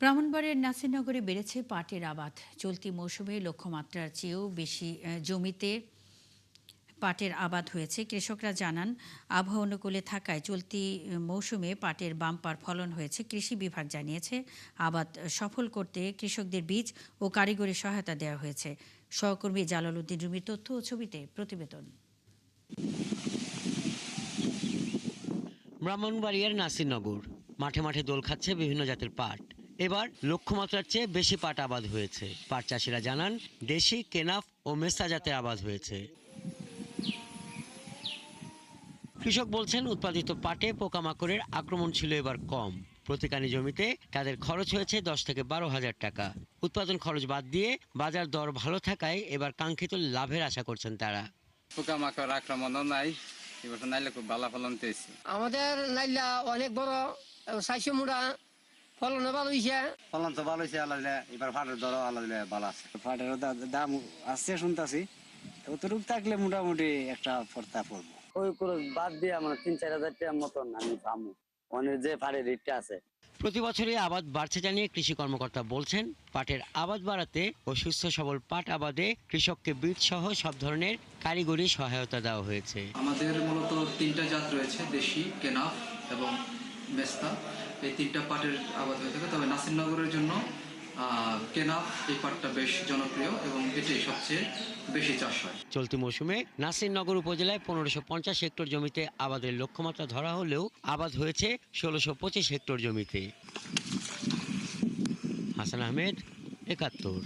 ব্রাহ্মণবাড়িয়ার নাসিরনগরে বেড়েছে পাটের আবাদ। চলতি মৌসুমে লক্ষ্যমাত্রার চেয়েও বেশি জমিতে পাটের আবাদ হয়েছে। কৃষকরা জানান, আবহাওয়া অনুকূলে থাকায় চলতি মৌসুমে পাটের বাম্পার ফলন হয়েছে। কৃষি বিভাগ জানিয়েছে, আবাদ সফল করতে কৃষকদের বীজ ও কারিগরি সহায়তা দেওয়া হয়েছে। সহকর্মী জালাল উদ্দিন রুমির তথ্য ও ছবিতে প্রতিবেদন। ব্রাহ্মণবাড়িয়ার নাসিরনগর মাঠে মাঠে দোল খাচ্ছে বিভিন্ন জাতের পাট। এবার লক্ষ্যমাত্রার চেয়ে বেশি পাট আবাদ হয়েছে। পাট চাষিরা জানান, দেশি, কেনাফ ও মেসা জাতের আবাদ হয়েছে। কৃষক বলছেন, উৎপাদিত পাটে পোকামাকড়ের আক্রমণ ছিল এবার কম। প্রতিকানি জমিতে তাদের খরচ হয়েছে 10 থেকে 12 হাজার টাকা। উৎপাদন খরচ বাদ দিয়ে বাজার দর ভালো থাকায় এবার কাঙ্ক্ষিত লাভের আশা করছেন তারা। পোকামাকড় আক্রমণও নাই, এবছর নাইলে খুব ভালো ফলন পেয়েছি। আমাদের নাইলা অনেক বড় 400 মুড়া, ফলন ভালো হয়েছে। ফলন তো ভালো হয়েছে, আল্লাহ এবার ফাটের দরও আল্লাহ ভালো আছে। ফাটের দাম আসছে শুনতেছি, অতটুকু থাকলে মোটামুটি একটা ফর্তা পড়বো। ওই করে বাদ দিয়ে আমার 3-4 হাজার টাকার মতন আমি পাবো, অনেক যে ফাটের রেটটা আছে। প্রতি বছরই আবাদ বাড়ছে জানিয়ে কৃষি কর্মকর্তা বলছেন, পাটের আবাদ বাড়াতে ও সুস্থ সবল পাট আবাদে কৃষককে বীজ সহ সব ধরনের কারিগরি সহায়তা দেওয়া হয়েছে। আমাদের মূলত 3টা জাত রয়েছে, দেশি, কেনাফ এবং মেস্তা। এই 3টা পাটের আবাদ হয়ে থাকে। তবে নাসিরনগরের জন্য কেনাফ এই পাটটা বেশ জনপ্রিয় এবং এটাই সবচেয়ে বেশি চাষ হয়। চলতি মৌসুমে নাসিরনগর উপজেলায় 1550 হেক্টর জমিতে আবাদের লক্ষ্যমাত্রা ধরা হলেও আবাদ হয়েছে 1625 হেক্টর জমিতে। হাসান আহমেদ, 71।